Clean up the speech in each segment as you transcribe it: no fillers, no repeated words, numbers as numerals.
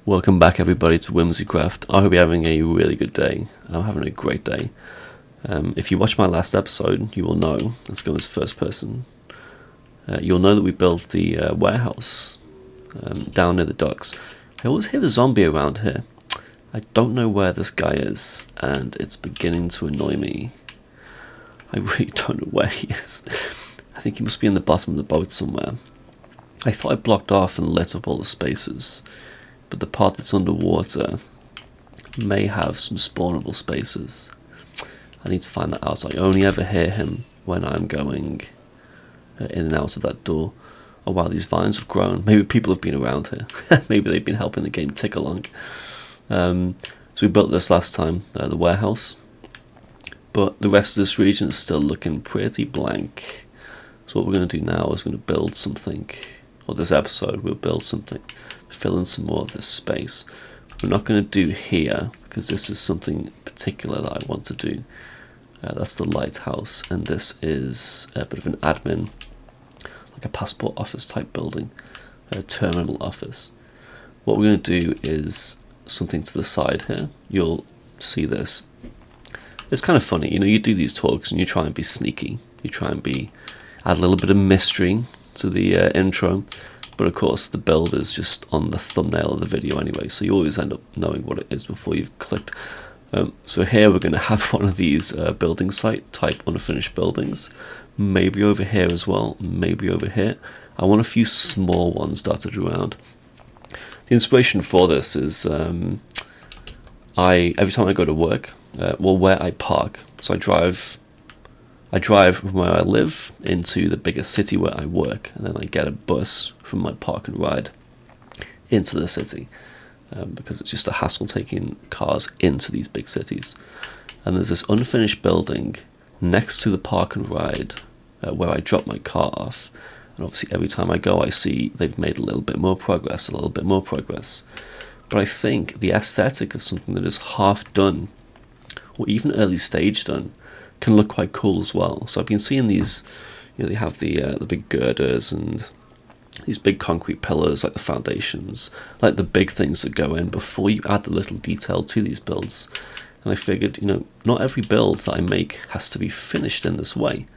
Welcome back everybody to Whimsicraft. I hope you're having a really good day. I'm having a great day. If you watched my last episode, you will know, let's go as first person, you'll know that we built the warehouse down near the docks. I always hear a zombie around here. I don't know where this guy is, and it's beginning to annoy me. I really don't know where he is. I think he must be in the bottom of the boat somewhere. I thought I blocked off and lit up all the spaces, but the part that's underwater may have some spawnable spaces. I need to find that out. I only ever hear him when I'm going in and out of that door. Oh wow, these vines have grown. Maybe people have been around here. Maybe they've been helping the game tick along. So we built this last time, the warehouse. But the rest of this region is still looking pretty blank. So what we're going to do now is going to build something. Or this episode, we'll build something. Fill in some more of this space. We're not going to do here because this is something particular that I want to do. That's the lighthouse, and this is a bit of an admin, like a passport office type building, a terminal office. What we're going to do is something to the side here. You'll see this. It's kind of funny, you know, you do these talks and you try and be sneaky. You try and add a little bit of mystery to the intro. But of course the build is just on the thumbnail of the video anyway, so you always end up knowing what it is before you've clicked. So here we're going to have one of these building site type unfinished buildings. Maybe over here as well, maybe over here. I want a few small ones dotted around. The inspiration for this is every time I go to work, where I park. So I drive from where I live into the biggest city where I work, and then I get a bus from my park and ride into the city, because it's just a hassle taking cars into these big cities. And there's this unfinished building next to the park and ride where I drop my car off, and obviously every time I go I see they've made a little bit more progress, but I think the aesthetic of something that is half done or even early stage done can look quite cool as well. So I've been seeing these, you know, they have the big girders and these big concrete pillars, like the foundations, like the big things that go in before you add the little detail to these builds. And I figured, you know, not every build that I make has to be finished in this way.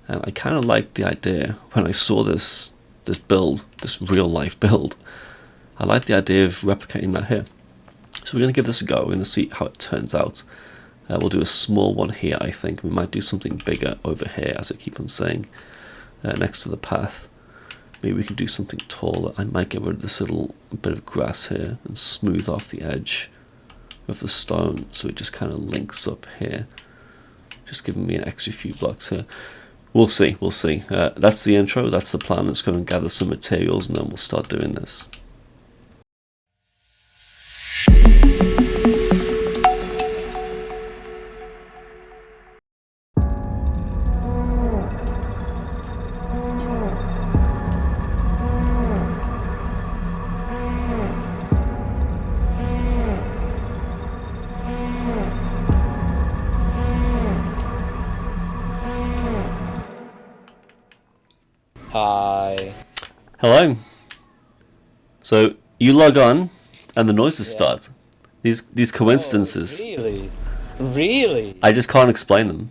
And I kind of liked the idea when I saw this build, this real life build. I like the idea of replicating that here. So we're going to give this a go. We're going to see how it turns out. We'll do a small one here, I think. We might do something bigger over here, as I keep on saying, next to the path. Maybe we can do something taller. I might get rid of this little bit of grass here and smooth off the edge of the stone so it just kind of links up here. Just giving me an extra few blocks here. We'll see, we'll see. That's the intro, that's the plan. Let's go and gather some materials and then we'll start doing this. Hi. Hello. So you log on and the noises start. These coincidences. Oh, really? Really? I just can't explain them.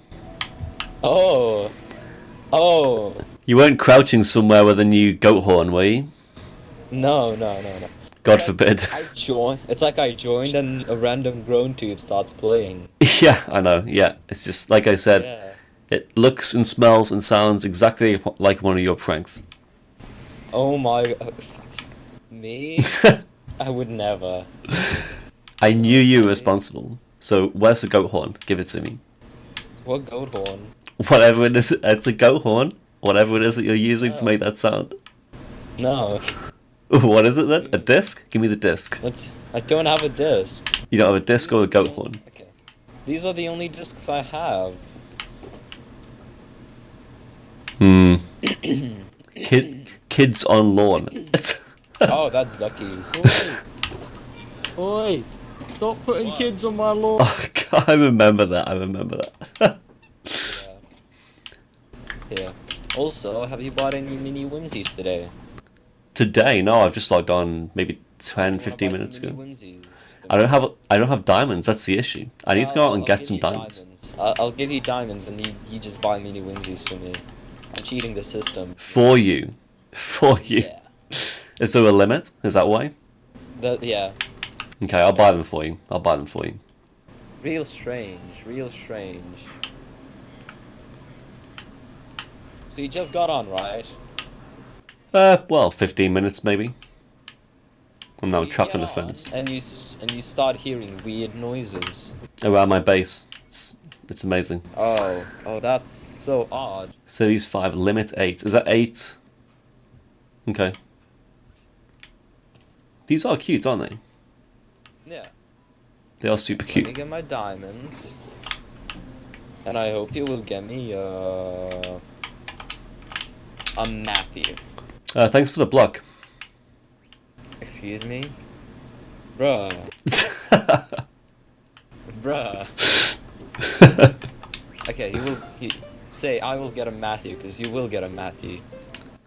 Oh. Oh. You weren't crouching somewhere with a new goat horn, were you? No. God forbid. It's like I joined and a random groan tube starts playing. Yeah, I know. Yeah, it's just like I said. Yeah. It looks and smells and sounds exactly like one of your pranks. Oh my. Me? I would never. I knew you were responsible. So where's the goat horn? Give it to me. What goat horn? Whatever it is, it's a goat horn. Whatever it is that you're using to make that sound. No. What is it then? A disc? Give me the disc. I don't have a disc. You don't have a disc or a goat horn? Okay. These are the only discs I have. Kids on lawn. Oh, that's Ducky's. Oi! Stop putting kids on my lawn! Oh, God, I remember that. Yeah. Also, have you bought any mini whimsies today? Today, no, I've just logged on maybe 10, You wanna 15 buy some minutes mini ago. Whimsies? I don't have diamonds. That's the issue. I need to go out and get give some you diamonds I'll give you diamonds, and you just buy mini Whimsies for me. I'm cheating the system. for you. For you. Yeah. Is there a limit? Is that why? Yeah. Okay, I'll buy them for you. I'll buy them for you. Real strange. Real strange. So you just got on, right? Well, 15 minutes maybe. I'm So now you trapped get on a on, fence and you start hearing weird noises. around my base. It's amazing. Oh, that's so odd. Series 5, limit 8. Is that 8? Okay. These are cute, aren't they? Yeah. They are super Let me cute. get my diamonds. And I hope you will get me a Matthew. Thanks for the block. Excuse me? Bruh. Bruh. Okay, say I will get a Matthew, because you will get a Matthew.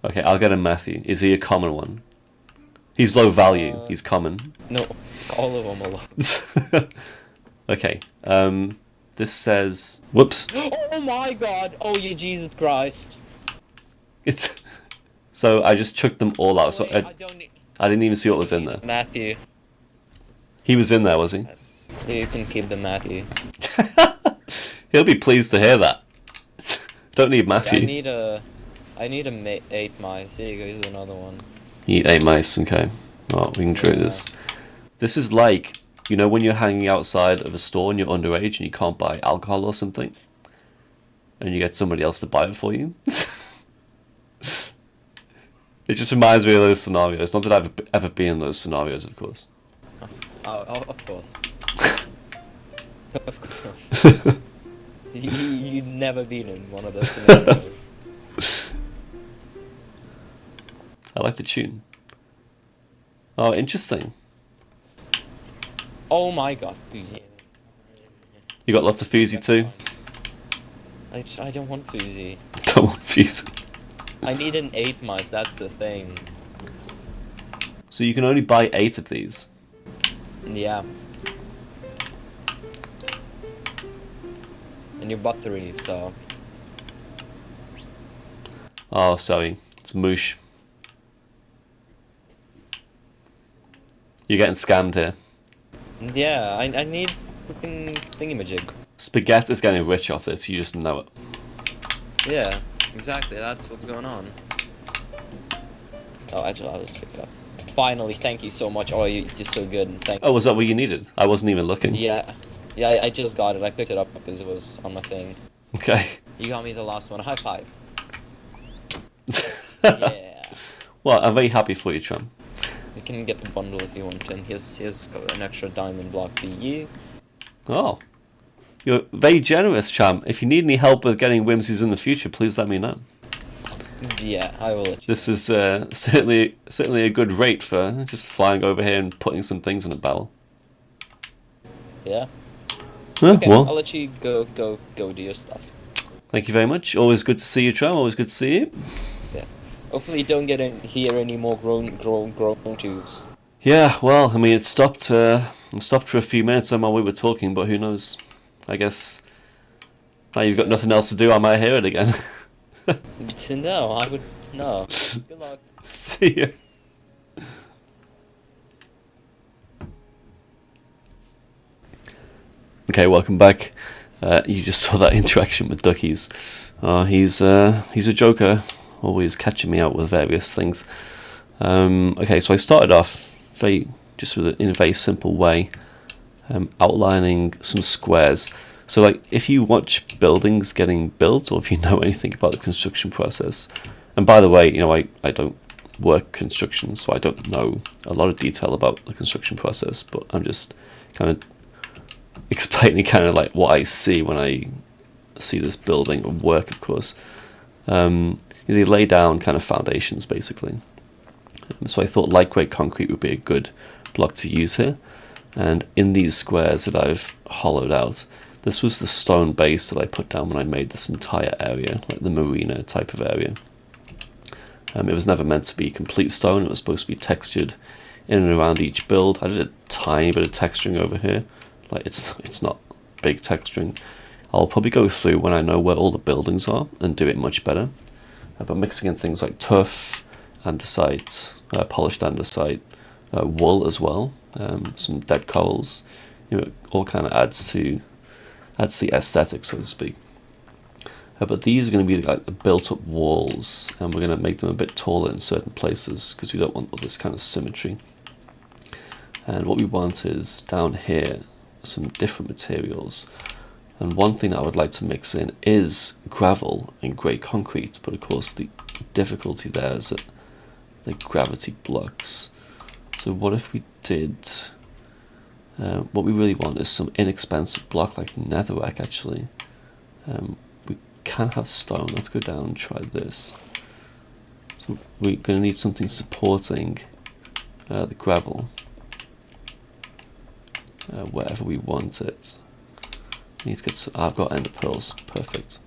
Okay, I'll get a Matthew. Is he a common one? He's low value. He's common. No, all of them are low. Okay. This says. Whoops. Oh my god! Oh, you Jesus Christ! It's. So I just chucked them all out. So Wait, I don't need... I didn't even see what was in there. Matthew. He was in there, was he? You can keep the Matthew. He'll be pleased to hear that. Don't need I Matthew. need a 8 mice. Here goes another one. You eat 8 mice, okay. Oh, we can try this. This is like, you know when you're hanging outside of a store and you're underage and you can't buy alcohol or something? And you get somebody else to buy it for you? It just reminds me of those scenarios. Not that I've ever been in those scenarios, of course. Oh, of course. Of course. You've never been in one of those scenarios. I like the tune. Oh, interesting. Oh my god, Fuzi. You got lots of Fuzi too? I don't want Fuzi. Don't want Fuzi. I need an 8 mice, that's the thing. So you can only buy 8 of these? Yeah. And you bought 3, so... Oh, sorry. It's moosh. You're getting scammed here. Yeah, I need fucking thingamajig. Spaghetti is getting rich off this, you just know it. Yeah, exactly, that's what's going on. Oh, actually, I'll just pick it up. Finally, thank you so much. Oh, you're so good. Thank Oh, was that what you needed? I wasn't even looking. Yeah, I just got it. I picked it up because it was on my thing. Okay. You got me the last one. High five. Yeah. Well, I'm very happy for you, Trum. You can get the bundle if you want, and here's an extra diamond block for you. Oh. You're very generous, Cham. If you need any help with getting whimsies in the future, please let me know. Yeah, I will let you. This is certainly a good rate for just flying over here and putting some things in a barrel. Yeah. Okay, I'll well, let you go do your stuff. thank you very much. Always good to see you, Tram. Always good to see you. Yeah. Hopefully, you don't get in here any more grown tubes. Yeah, well, I mean, it stopped for a few minutes while we were talking, but who knows? I guess now you've got nothing else to do, I might hear it again. No, I would no. Good luck. See you. Okay, welcome back. You just saw that interaction with Duckies. He's a joker, always catching me out with various things. Okay, so I started off in a very simple way, outlining some squares. So, like, if you watch buildings getting built, or if you know anything about the construction process, and by the way, you know, I don't work construction, so I don't know a lot of detail about the construction process, but I'm just kind of explaining kind of like what I see when I see this building or work, of course. They lay down kind of foundations, basically. So I thought light grey concrete would be a good block to use here. And in these squares that I've hollowed out, this was the stone base that I put down when I made this entire area, like the marina type of area. It was never meant to be complete stone. It was supposed to be textured in and around each build. I did a tiny bit of texturing over here. Like it's not big texturing. I'll probably go through when I know where all the buildings are and do it much better. But mixing in things like turf, andesite, polished andesite, wool as well, some dead corals, all kind of adds to the aesthetic, so to speak. But these are going to be like the built-up walls, and we're going to make them a bit taller in certain places because we don't want all this kind of symmetry. And what we want is down here some different materials. And one thing I would like to mix in is gravel and grey concrete, but of course the difficulty there is that the gravity blocks. So what if we did, what we really want is some inexpensive block like netherrack actually. We can have stone. Let's go down and try this. So we're going to need something supporting the gravel wherever we want it. Need to get. I've got ender pearls. Perfect.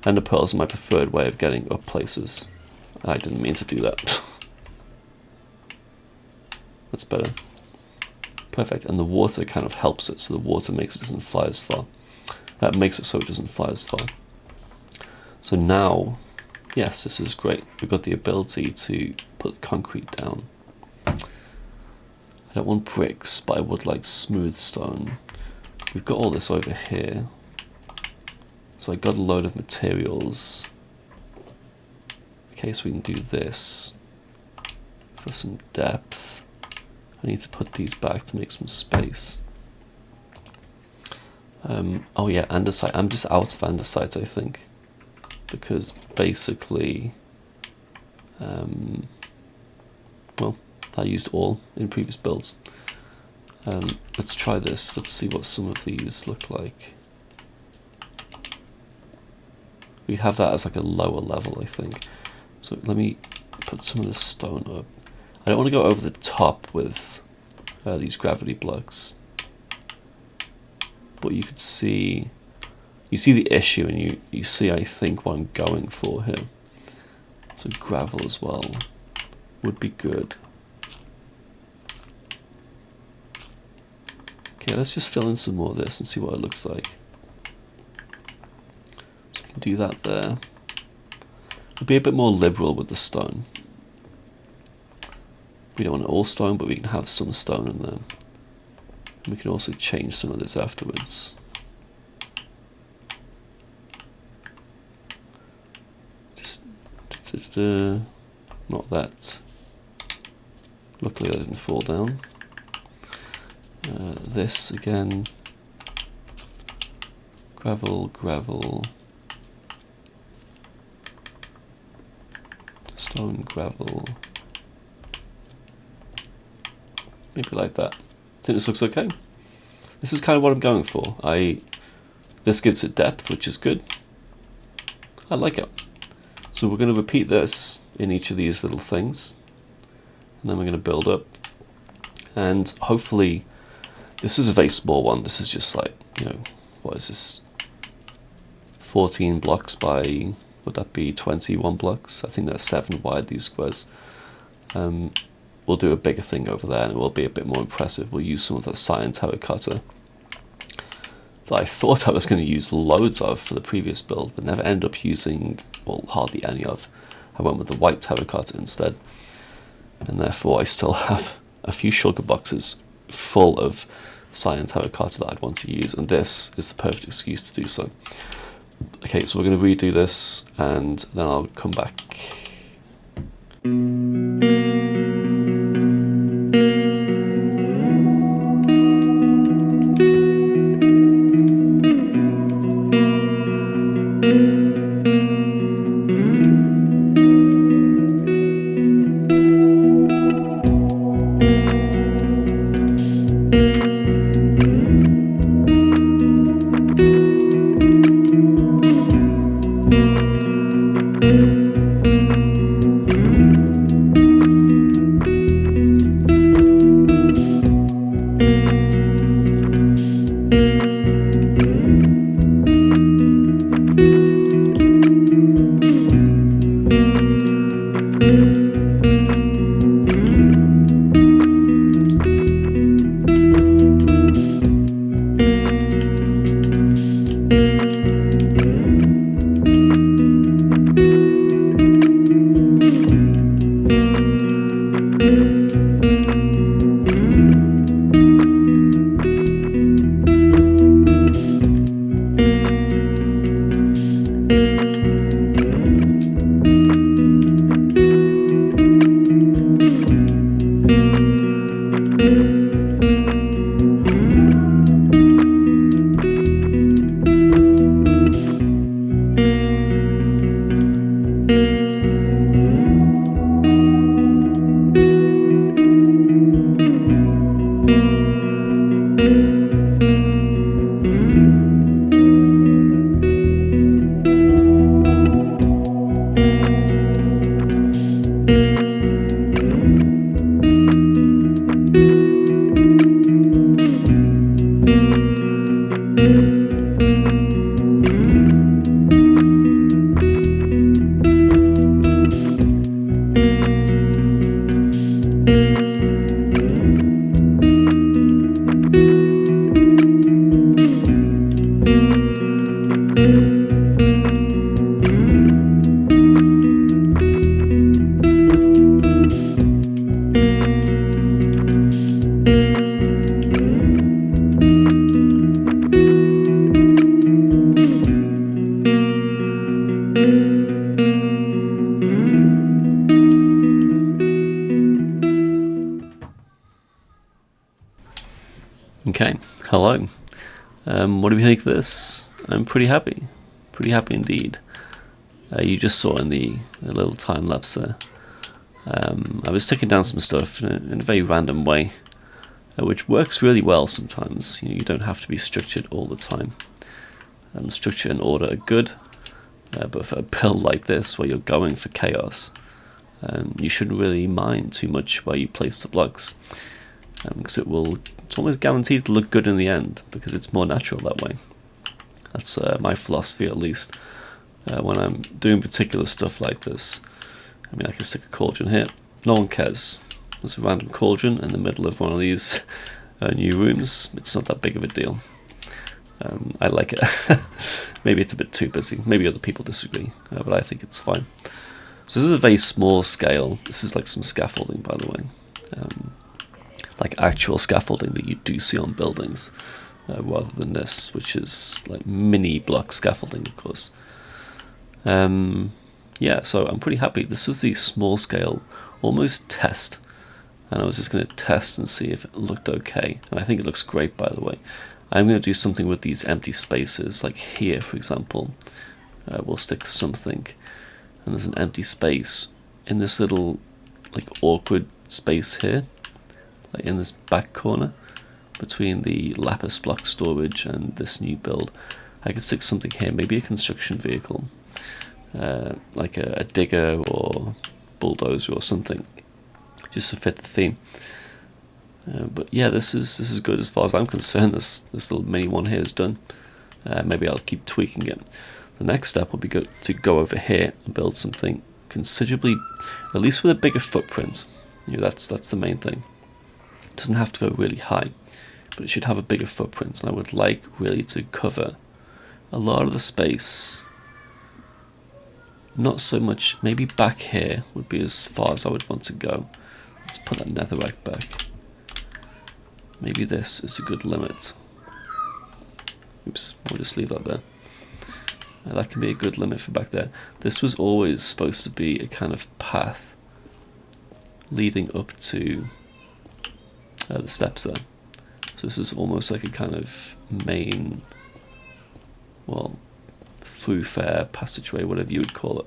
Ender pearls are my preferred way of getting up places. I didn't mean to do that. That's better. Perfect. And the water kind of helps it, so the water makes it doesn't fly as far. That makes it so it doesn't fly as far. So now, yes, this is great. We've got the ability to put concrete down. I don't want bricks, but I would like smooth stone. We've got all this over here. So I got a load of materials. Okay, so we can do this for some depth. I need to put these back to make some space. Oh yeah, andesite. I'm just out of andesite, I think. Because basically, well, I used all in previous builds. Let's try this. Let's see what some of these look like. We have that as like a lower level, I think. So let me put some of this stone up. I don't want to go over the top with these gravity blocks. But you could see, the issue, and you see, I think, what I'm going for here. So gravel as well would be good. Okay, let's just fill in some more of this and see what it looks like. So we can do that there. We'll be a bit more liberal with the stone. We don't want it all stone, but we can have some stone in there. And we can also change some of this afterwards. Just not that. Luckily that didn't fall down. This again, gravel, stone, gravel, maybe like that. I think this looks okay. This is kind of what I'm going for. This gives it depth, which is good. I like it. So we're going to repeat this in each of these little things, and then we're going to build up, and hopefully this is a very small one. This is just like, what is this? 14 blocks by, would that be 21 blocks? I think they're 7 wide, these squares. We'll do a bigger thing over there and it will be a bit more impressive. We'll use some of that cyan terracotta that I thought I was going to use loads of for the previous build, but never ended up using, well, hardly any of. I went with the white terracotta instead. And therefore I still have a few sugar boxes full of cyan terracotta that I'd want to use, and this is the perfect excuse to do so. Okay, so we're going to redo this and then I'll come back. Okay, hello. What do we think of this? I'm pretty happy indeed. You just saw in the little time lapse there. I was taking down some stuff in a very random way, which works really well sometimes. You don't have to be structured all the time. Structure and order are good, but for a build like this where you're going for chaos, you shouldn't really mind too much where you place the blocks, because it's almost guaranteed to look good in the end because it's more natural that way. That's my philosophy, at least. When I'm doing particular stuff like this, I mean, I can stick a cauldron here. No one cares. There's a random cauldron in the middle of one of these new rooms. It's not that big of a deal. I like it. Maybe it's a bit too busy. Maybe other people disagree, but I think it's fine. So this is a very small scale. This is like some scaffolding, by the way. Like actual scaffolding that you do see on buildings, rather than this, which is like mini block scaffolding, of course. Yeah, so I'm pretty happy. This is the small scale, almost test. And I was just going to test and see if it looked okay. And I think it looks great, by the way. I'm going to do something with these empty spaces, like here, for example. We'll stick something. And there's an empty space in this little, like, awkward space here. Like in this back corner, between the lapis block storage and this new build. I could stick something here, maybe a construction vehicle. Like a digger or bulldozer or something, just to fit the theme. But yeah, this is good as far as I'm concerned. This little mini one here is done. Maybe I'll keep tweaking it. The next step will be to go over here and build something considerably, at least with a bigger footprint. That's the main thing. It doesn't have to go really high, but it should have a bigger footprint. And I would like really to cover a lot of the space. Not so much, maybe back here would be as far as I would want to go. Let's put that netherrack back. Maybe this is a good limit. Oops, we'll just leave that there. That can be a good limit for back there. This was always supposed to be a kind of path leading up to the steps there. So this is almost like a kind of main, well, through-fare passageway, whatever you would call it.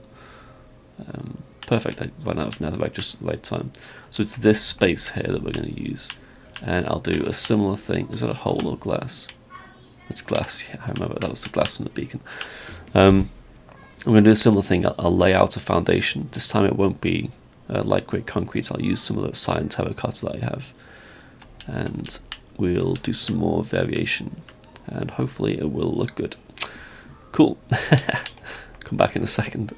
Perfect, I ran out of netherrack just at the right time. So it's this space here that we're going to use. And I'll do a similar thing. Is that a hole or glass? It's glass, yeah, I remember that was the glass from the beacon. I'm going to do a similar thing. I'll lay out a foundation. This time it won't be light grey concrete. I'll use some of the cyan terracotta that I have. And we'll do some more variation. And hopefully it will look good. Cool. Come back in a second.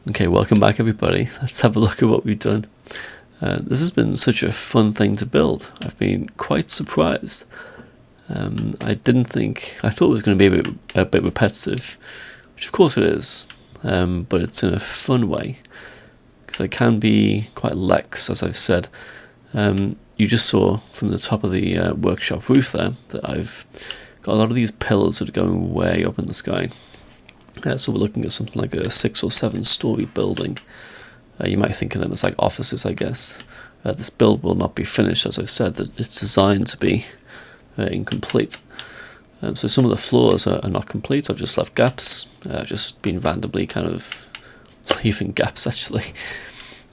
Okay, welcome back everybody. Let's have a look at what we've done. This has been such a fun thing to build. I've been quite surprised. I thought it was going to be a bit repetitive, which of course it is, but it's in a fun way, because I can be quite lax, as I've said. You just saw from the top of the workshop roof there that I've got a lot of these pillars that are going way up in the sky. So we're looking at something like a 6 or 7 story building. You might think of them as like offices, I guess. This build will not be finished, as I've said, that it's designed to be incomplete. So some of the floors are not complete. I've just left gaps. I've just been randomly kind of leaving gaps actually,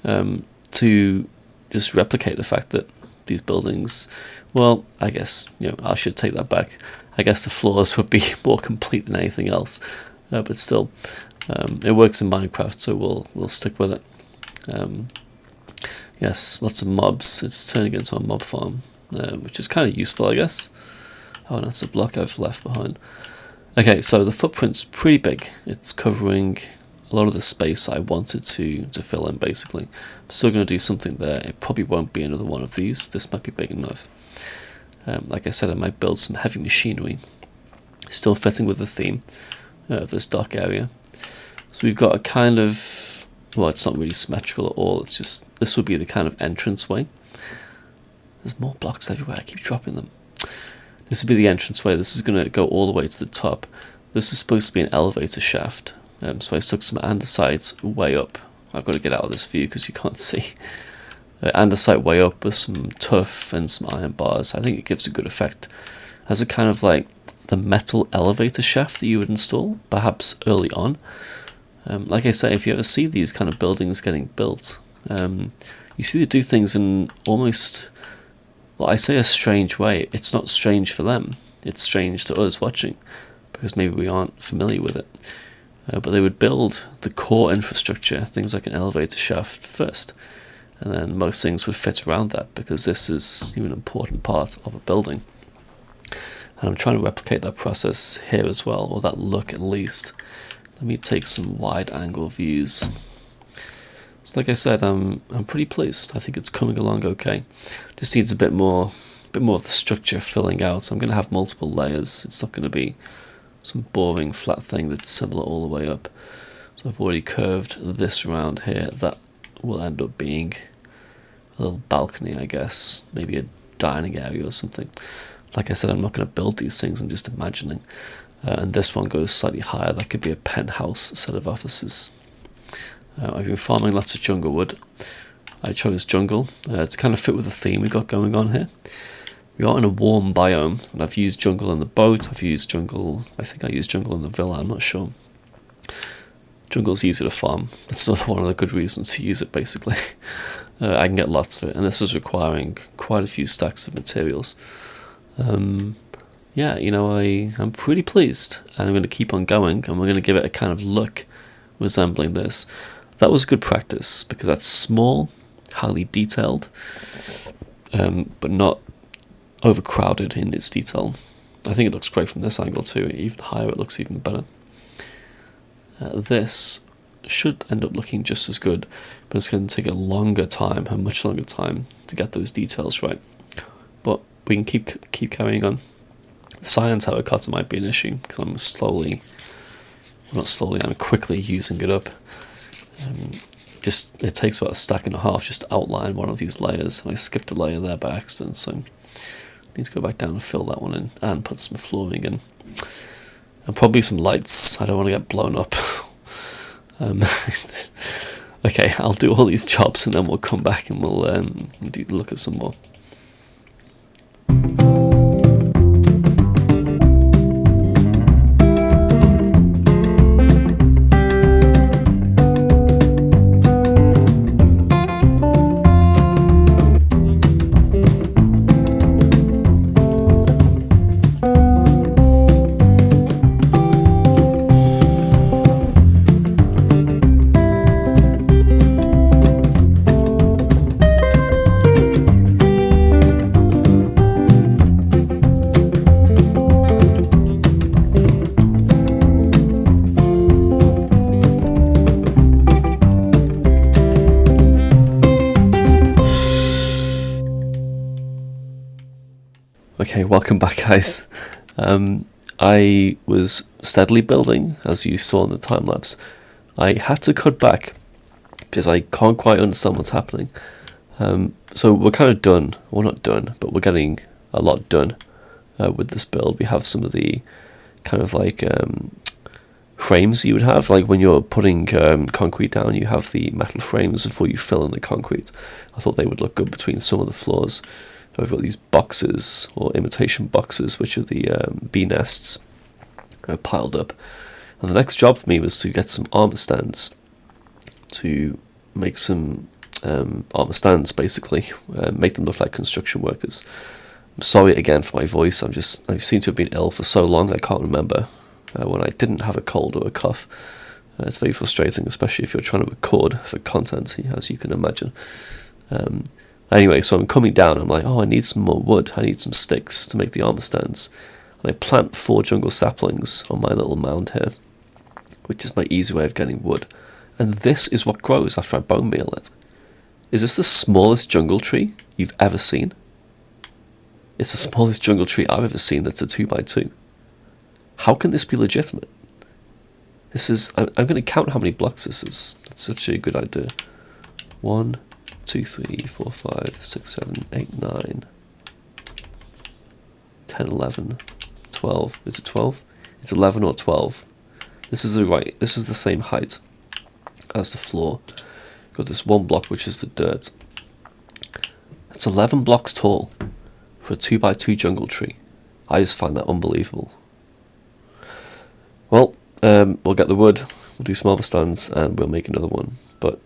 to just replicate the fact that these buildings, well, I guess, I should take that back. I guess the floors would be more complete than anything else. But still, it works in Minecraft, so we'll stick with it. Yes, lots of mobs. It's turning into a mob farm, which is kind of useful, I guess. Oh, and that's a block I've left behind. Okay, so the footprint's pretty big. It's covering a lot of the space I wanted to fill in, basically. I'm still going to do something there. It probably won't be another one of these. This might be big enough. Like I said, I might build some heavy machinery, still fitting with the theme of this dock area. So we've got a kind of, well, it's not really symmetrical at all. It's just, this would be the kind of entranceway. There's more blocks everywhere. I keep dropping them. This would be the entranceway. This is going to go all the way to the top. This is supposed to be an elevator shaft. So I stuck some andesite way up. I've got to get out of this view because you can't see. Andesite way up with some tuff and some iron bars. I think it gives a good effect. As a kind of like the metal elevator shaft that you would install, perhaps early on. Like I say, if you ever see these kind of buildings getting built, you see they do things in almost, well, I say a strange way. It's not strange for them. It's strange to us watching, because maybe we aren't familiar with it. But they would build the core infrastructure, things like an elevator shaft first, and then most things would fit around that, because this is an important part of a building. And I'm trying to replicate that process here as well, or that look at least. Let me take some wide angle views. So like I said, I'm pretty pleased. I think it's coming along okay. Just needs a bit more of the structure filling out. So I'm going to have multiple layers. It's not going to be some boring flat thing that's similar all the way up. So I've already curved this around here. That will end up being a little balcony, I guess. Maybe a dining area or something. Like I said, I'm not going to build these things, I'm just imagining. And this one goes slightly higher. That could be a penthouse set of offices. I've been farming lots of jungle wood. I chose jungle to kind of fit with the theme we got going on here. We are in a warm biome, and I've used jungle in the boat. I think I used jungle in the villa, I'm not sure. Jungle's easy to farm. That's another one of the good reasons to use it, basically. I can get lots of it, and this is requiring quite a few stacks of materials. Yeah, I'm pretty pleased, and I'm going to keep on going, and we're going to give it a kind of look resembling this. That was good practice, because that's small, highly detailed, but not overcrowded in its detail. I think it looks great from this angle too. Even higher it looks even better. This should end up looking just as good, but it's going to take a much longer time to get those details right. But we can keep carrying on. The cyan terracotta might be an issue, because I'm quickly using it up. It takes about a stack and a half just to outline one of these layers, and I skipped a layer there by accident, so I need to go back down and fill that one in, and put some flooring in. And probably some lights. I don't want to get blown up. Okay, I'll do all these jobs, and then we'll come back and we'll look at some more. Okay, welcome back, guys. I was steadily building, as you saw in the time lapse. I had to cut back because I can't quite understand what's happening. So we're kind of done. Well, not done, but we're getting a lot done with this build. We have some of the kind of like frames you would have, like when you're putting concrete down, you have the metal frames before you fill in the concrete. I thought they would look good between some of the floors. So I've got these boxes, or imitation boxes, which are the bee nests piled up. And the next job for me was to get some armor stands to make some armor stands, basically, make them look like construction workers. I'm sorry again for my voice. I seem to have been ill for so long I can't remember when I didn't have a cold or a cough. It's very frustrating, especially if you're trying to record for content, as you can imagine. Anyway, so I'm coming down. I'm like, oh, I need some more wood. I need some sticks to make the armor stands. And I plant 4 jungle saplings on my little mound here, which is my easy way of getting wood. And this is what grows after I bone meal it. Is this the smallest jungle tree you've ever seen? It's the smallest jungle tree I've ever seen that's a 2x2. How can this be legitimate? This is... I'm going to count how many blocks this is. That's such a good idea. 1, 2, 3, 4, 5, 6, 7, 8, 9, 10, 11, 12. Is it 12? It's 11 or 12. This is the same height as the floor. Got this one block, which is the dirt. It's 11 blocks tall for a 2x2 jungle tree. I just find that unbelievable. Well, we'll get the wood, we'll do some armor stands, and we'll make another one. But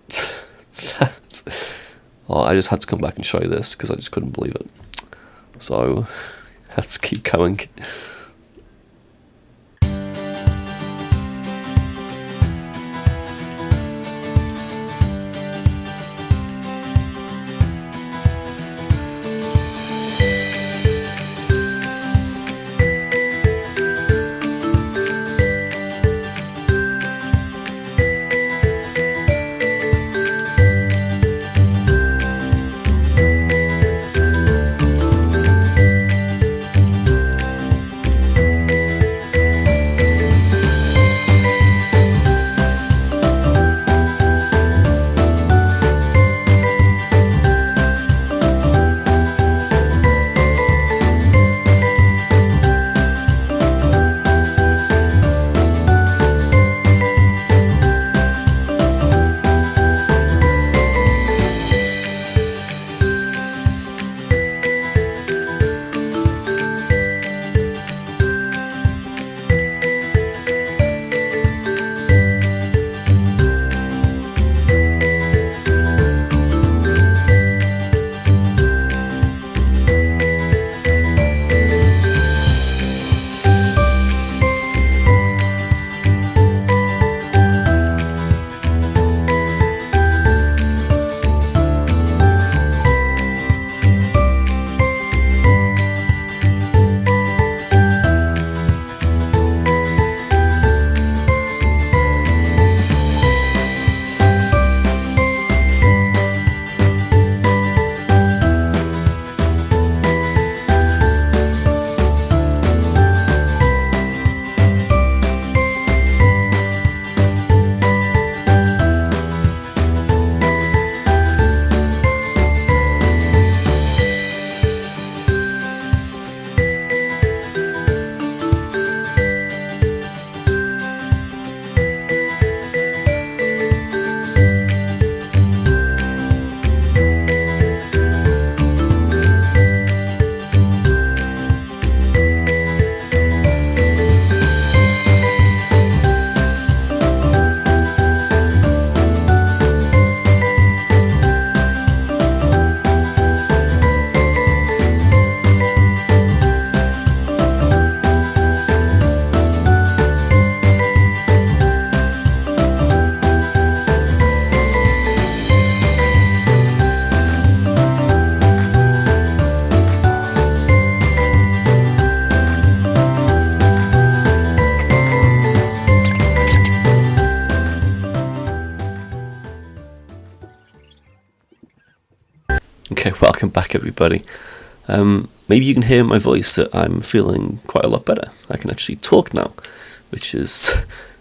I just had to come back and show you this because I just couldn't believe it. So let's keep going. Okay, welcome back everybody. maybe you can hear in my voice that I'm feeling quite a lot better. I can actually talk now, which is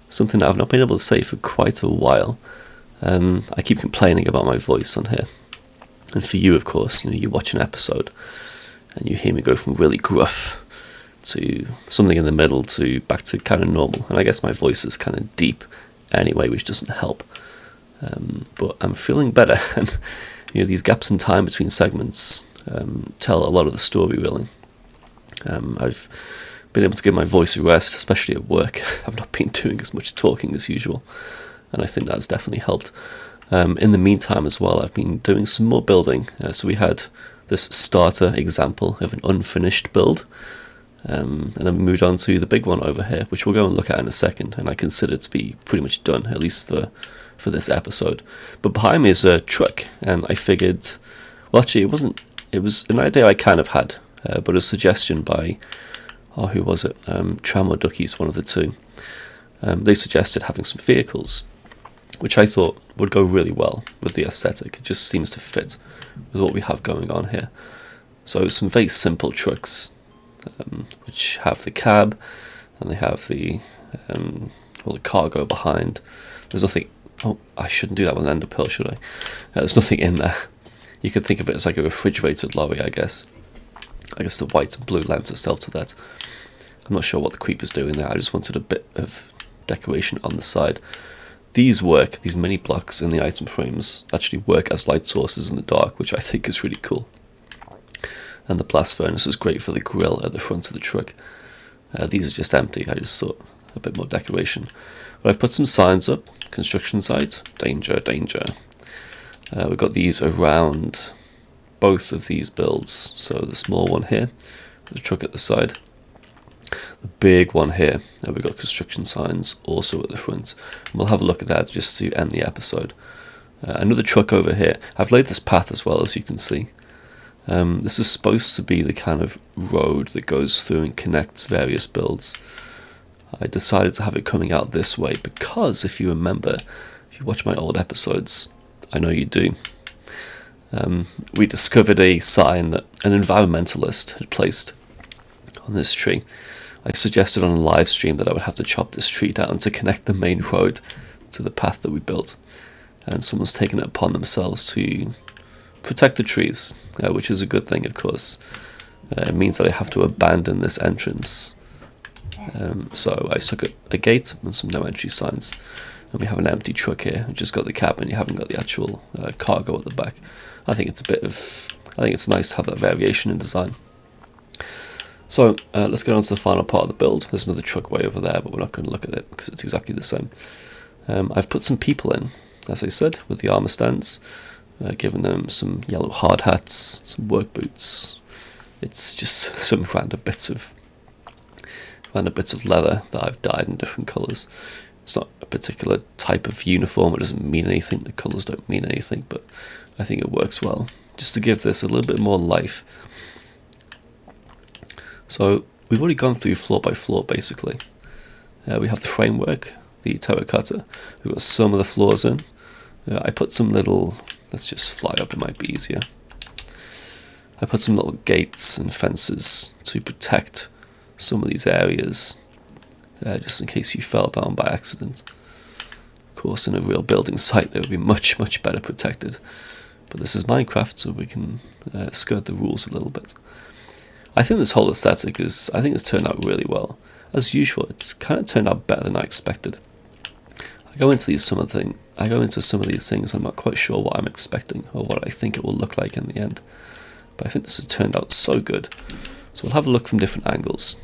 something that I've not been able to say for quite a while. I keep complaining about my voice on here. And for you, of course, you watch an episode and you hear me go from really gruff to something in the middle to back to kind of normal. And I guess my voice is kind of deep anyway, which doesn't help. But I'm feeling better. And these gaps in time between segments tell a lot of the story, really. I've been able to give my voice a rest, especially at work. I've not been doing as much talking as usual, and I think that's definitely helped. In the meantime as well, I've been doing some more building. So we had this starter example of an unfinished build, and then we moved on to the big one over here, which we'll go and look at in a second, and I consider it to be pretty much done, at least for this episode. But behind me is a truck, and I figured, well, actually it was an idea I kind of had, but a suggestion by, who was it? Tram or Duckies, one of the two. They suggested having some vehicles, which I thought would go really well with the aesthetic. It just seems to fit with what we have going on here. So some very simple trucks, which have the cab, and they have the cargo behind. There's nothing. Oh, I shouldn't do that with an ender pearl, should I? There's nothing in there. You could think of it as like a refrigerated lorry, I guess. I guess the white and blue lends itself to that. I'm not sure what the creeper's doing there. I just wanted a bit of decoration on the side. These mini blocks in the item frames actually work as light sources in the dark, which I think is really cool. And the blast furnace is great for the grill at the front of the truck. These are just empty. I just thought a bit more decoration. But I've put some signs up. Construction site, danger, danger. We've got these around both of these builds. So the small one here, the truck at the side. The big one here, we've got construction signs also at the front. And we'll have a look at that just to end the episode. Another truck over here. I've laid this path as well, as you can see. This is supposed to be the kind of road that goes through and connects various builds. I decided to have it coming out this way because, if you remember, if you watch my old episodes, I know you do, we discovered a sign that an environmentalist had placed on this tree. I suggested on a live stream that I would have to chop this tree down to connect the main road to the path that we built, and someone's taken it upon themselves to protect the trees, which is a good thing, of course. It means that I have to abandon this entrance. So I stuck a gate and some no entry signs, and we have an empty truck here. We've just got the cab, and you haven't got the actual cargo at the back. I think it's nice to have that variation in design. So let's get on to the final part of the build. There's another truck way over there, but we're not going to look at it because it's exactly the same. I've put some people in, as I said, with the armor stands, given them some yellow hard hats, some work boots. It's just some random bits of leather that I've dyed in different colours. It's not a particular type of uniform, it doesn't mean anything, the colours don't mean anything, but I think it works well, just to give this a little bit more life. So we've already gone through floor by floor, basically. We have the framework, the terracotta, we've got some of the floors in. I put some little, let's just fly up, it might be easier. I put some little gates and fences to protect some of these areas, just in case you fell down by accident. Of course, in a real building site they would be much, much better protected, but this is Minecraft, so we can skirt the rules a little bit. I think this whole aesthetic it's turned out really well. As usual, it's kind of turned out better than I expected. I go into some of these things, I'm not quite sure what I'm expecting or what I think it will look like in the end, but I think this has turned out so good. So we'll have a look from different angles,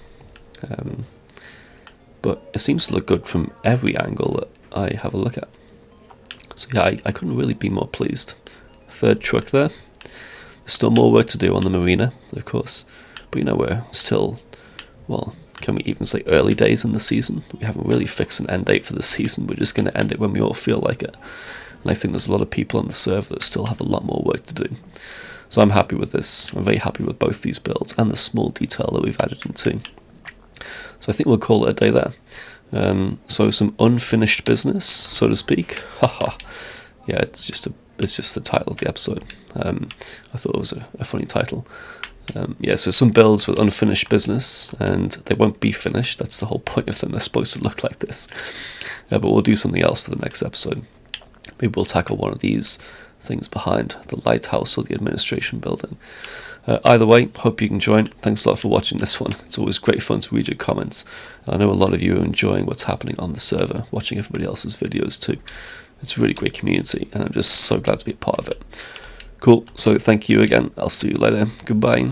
but it seems to look good from every angle that I have a look at. So yeah, I couldn't really be more pleased. Third truck there. There's still more work to do on the marina, of course, but we're still, well, can we even say early days in the season? We haven't really fixed an end date for the season, we're just going to end it when we all feel like it. And I think there's a lot of people on the server that still have a lot more work to do. So I'm happy with this. I'm very happy with both these builds and the small detail that we've added into. So I think we'll call it a day there. So some unfinished business, so to speak. Haha. Yeah, it's just the title of the episode. I thought it was a funny title. Yeah, so some builds with unfinished business, and they won't be finished. That's the whole point of them. They're supposed to look like this. But we'll do something else for the next episode. Maybe we'll tackle one of these things behind the lighthouse or the administration building. Either way, hope you can join. Thanks a lot for watching this one. It's always great fun to read your comments. And I know a lot of you are enjoying what's happening on the server, watching everybody else's videos too. It's a really great community, and I'm just so glad to be a part of it. Cool, so thank you again. I'll see you later. Goodbye.